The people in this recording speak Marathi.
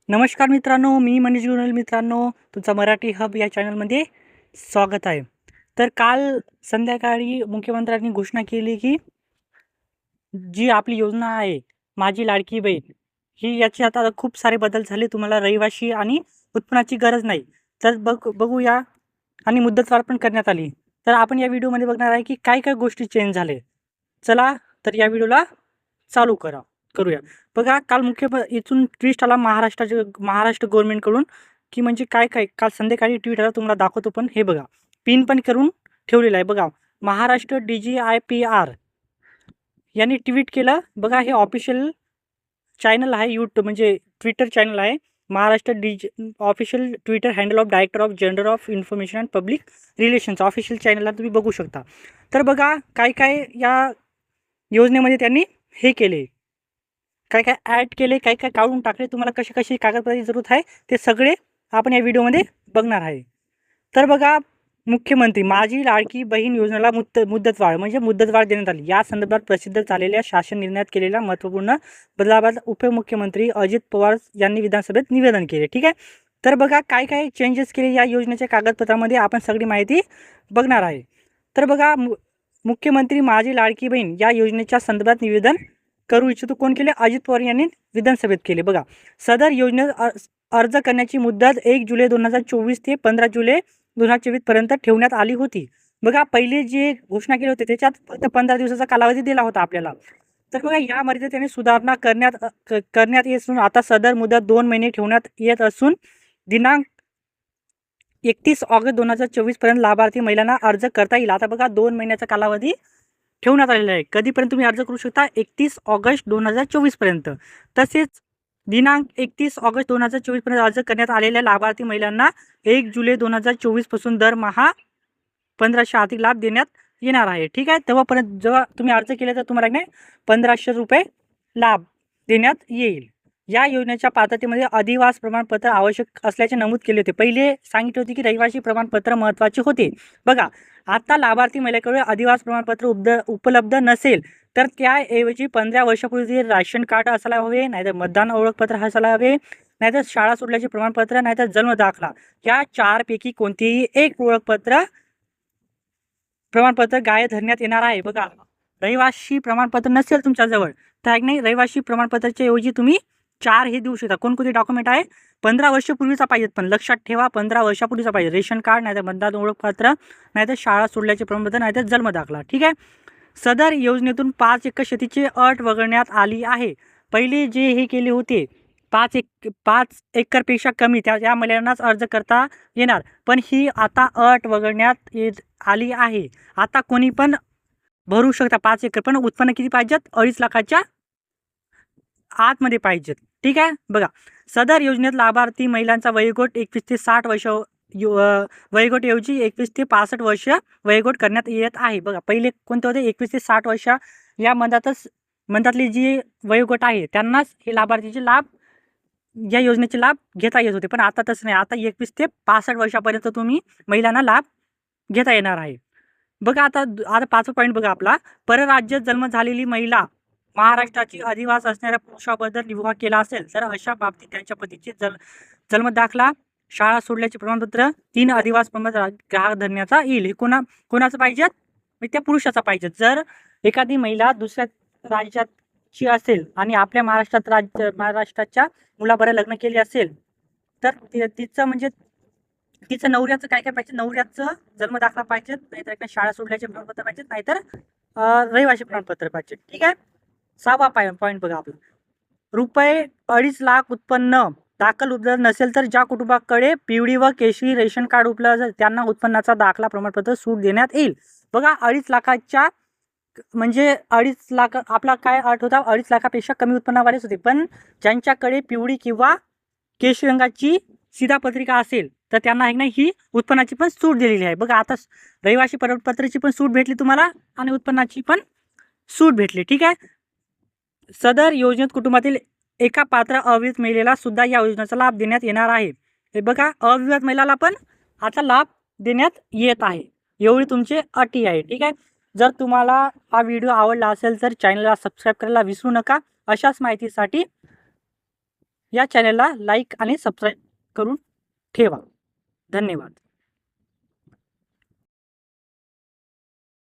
नमस्कार मित्रांनो, मी मनीष गुरुल मित्रांनो, तुमचा मराठी हब या चॅनलमध्ये स्वागत आहे. तर काल संध्याकाळी मुख्यमंत्र्यांनी घोषणा केली, की जी आपली योजना आहे, माझी लाडकी बहीण, ही याचे आता खूप सारे बदल झाले. तुम्हाला रहिवासी आणि उत्पन्नाची गरज नाही. तर बघूया आणि मुदतवाढ पण करण्यात आली. तर आपण या व्हिडिओमध्ये बघणार आहे, की काय-काय गोष्टी चेंज झाले. चला तर या व्हिडिओला चालू करूया. बघा काल इथून ट्विस्ट आला महाराष्ट्र गव्हर्नमेंटकडून, की म्हणजे काय-काय काल संध्याकाळी ट्विट आला तुम्हाला दाखवतो. पण हे बघा, पिन पण करून ठेवलेलं आहे बघा. महाराष्ट्र DGIPR यांनी ट्विट केलं. बघा हे ऑफिशियल चॅनल आहे म्हणजे ट्विटर चॅनल आहे. Maharashtra official Twitter handle of director of general of information and public relations official चॅनलला तुम्ही बघू शकता. तर बघा काय-काय या योजनेमध्ये त्यांनी हे केले, काय-काय ॲड केले, काय-काय काढून टाकले, तुम्हाला कशी कागदपत्राची जरूरत आहे ते सगळे आपण या व्हिडिओमध्ये बघणार आहे. तर बघा, मुख्यमंत्री माझी लाडकी बहीण योजनेला मुदतवाढ म्हणजे मुदतवाढ देण्यात आली. या संदर्भात प्रसिद्ध झालेल्या शासन निर्णयात केलेल्या महत्त्वपूर्ण बदलाबाबत उपमुख्यमंत्री अजित पवार यांनी विधानसभेत निवेदन केले. ठीक आहे. तर बघा काय-काय चेंजेस केले या योजनेच्या कागदपत्रामध्ये आपण सगळी माहिती बघणार आहे. तर बघा, मुख्यमंत्री माझी लाडकी बहीण या योजनेच्या संदर्भात निवेदन करू इच्छितो. कोण केले? अजित पवार यांनी विधानसभेत केले. बघा, सदर योजनेत अर्ज करण्याची मुदत 1 जुलै 2024 ते 15 जुलै 2024 पर्यंत ठेवण्यात आली होती. बघा, पहिले जे घोषणा केली होती त्याच्यात फक्त 15 दिवसाचा कालावधी दिला होता आपल्याला. तर बघा, यामध्ये त्यांनी सुधारणा करण्यात येत असून आता सदर मुदत 2 महिने ठेवण्यात येत असून दिनांक 31 ऑगस्ट 2024 पर्यंत लाभार्थी महिलांना अर्ज करता येईल. आता बघा, 2 महिन्याचा कालावधी ठेवण्यात आलेला आहे. कधीपर्यंत तुम्ही अर्ज करू शकता? 31 ऑगस्ट 2024 पर्यंत. तसेच दिनांक 31 ऑगस्ट 2024 पर्यंत अर्ज करण्यात आलेल्या लाभार्थी महिलांना 1 जुलै 2024 पासून दरमहा 1500 आर्थिक लाभ देण्यात येणार आहे. ठीक आहे. तेव्हापर्यंत जेव्हा तुम्ही अर्ज केले तर तुम्हाला नाही 1500 रुपये लाभ देण्यात येईल. या योजनेच्या पात्रतेमध्ये अधिवास प्रमाणपत्र आवश्यक असल्याचे नमूद केले होते. पहिले सांगितले होते की रहिवासी प्रमाणपत्र महत्त्वाचे होते. बघा, आता लाभार्थी महिलेकडे अधिवास प्रमाणपत्र उपलब्ध नसेल तर त्याऐवजी 15 वर्षापूर्वी राशन कार्ड असायला हवे, नाहीतर मतदान ओळखपत्र असायला हवे, नाहीतर शाळा सोडल्याचे प्रमाणपत्र, नाहीतर जन्म दाखला. या 4 पैकी कोणतेही एक प्रमाणपत्र ग्राह्य धरण्यात येणार आहे. बघा, रहिवासी प्रमाणपत्र नसेल तुमच्याजवळ तर नाही, रहिवासी प्रमाणपत्राच्या ऐवजी तुम्ही 4 हे देऊ शकता. कोणकोणते डॉक्युमेंट आहे? 15 वर्षापूर्वीचा पाहिजेत, पण लक्षात ठेवा 15 वर्षापूर्वीचा पाहिजे. रेशन कार्ड, नाहीतर मतदान ओळखपत्र, नाहीतर शाळा सोडल्याचे प्रमाणपत्र, नाहीतर जन्म दाखला. ठीक आहे. सदर योजनेतून 5 एकर शेतीची अट वगळण्यात आली आहे. पहिले जे हे केले होते 5 एकरपेक्षा कमी त्या महिलांनाच अर्ज करता येणार, पण ही आता अट वगळण्यात आली आहे. आता कोणी पण भरू शकता 5 एकर, पण उत्पन्न किती पाहिजेत? 2.5 लाखाच्या आतमध्ये पाहिजेत. ठीक आहे. बघा, सदर योजनेत लाभार्थी महिलांचा वयोगट 21 ते 60 वर्ष वयोगटऐवजी 21 ते 65 वर्ष वयोगट करण्यात येत आहे. बघा, पहिले कोणते होते? 21 ते 60 वर्ष या मंदातली जी वयोगट आहे त्यांनाच हे लाभार्थीचे लाभ, या योजनेचे लाभ घेता येत होते. पण आता तसं नाही. आता 21 ते 65 वर्षापर्यंत तुम्ही महिलांना लाभ घेता येणार आहे. बघा, आता 5वा पॉईंट बघा आपला. परराज्यात जन्म झालेली महिला महाराष्ट्राची अधिवास असणाऱ्या पुरुषाबद्दल विवाह केला असेल तर अशा बाबतीत त्यांच्या पतीचे जन्म दाखला, शाळा सोडल्याचे प्रमाणपत्र, 3 अधिवास प्रमाणपत्र ग्राहक धरण्याचा येईल. हे कोणाचं पाहिजेत? त्या पुरुषाचा पाहिजे. जर एखादी महिला दुसऱ्या राज्याची असेल आणि आपल्या महाराष्ट्राच्या मुलाबरोबर लग्न केले असेल तर तिचं नवऱ्याचं काय पाहिजे? नवऱ्याचं जन्म दाखला पाहिजे, नाहीतर शाळा सोडल्याचे प्रमाणपत्र पाहिजे, नाहीतर रहिवासी प्रमाणपत्र पाहिजे. ठीक आहे. 6वा पॉईंट बघा आपला. रुपये 2.5 लाख उत्पन्न दाखल उपलब्ध नसेल तर ज्या कुटुंबाकडे पिवळी व केशरी रेशन कार्ड उपलब्ध असेल त्यांना उत्पन्नाचा दाखला प्रमाणपत्र सूट देण्यात येईल. बघा, 2.5 लाखाच्या म्हणजे 2.5 लाख आपला काय अट होता? 2.5 लाखापेक्षा कमी उत्पन्नावालेच होते. पण ज्यांच्याकडे पिवळी किंवा केशरी रंगाची शिधापत्रिका असेल तर त्यांना नाही ही उत्पन्नाची पण सूट दिलेली आहे. बघा, आता रहिवासी प्रमाणपत्राची पण सूट भेटली तुम्हाला आणि उत्पन्नाची पण सूट भेटली. ठीक आहे. सदर योजनेत कुटुंबातील एका पात्र अविवाहित महिलेला सुद्धा या योजनेचा लाभ देण्यात येणार आहे. हे बघा, अविवाहित महिलाला पण आता लाभ देण्यात येत आहे. एवढी तुमची अटी आहे. ठीक आहे. जर तुम्हाला हा व्हिडिओ आवडला असेल तर चॅनलला सबस्क्राईब करायला विसरू नका. अशाच माहितीसाठी या चॅनलला लाईक आणि सबस्क्राईब करून ठेवा. धन्यवाद.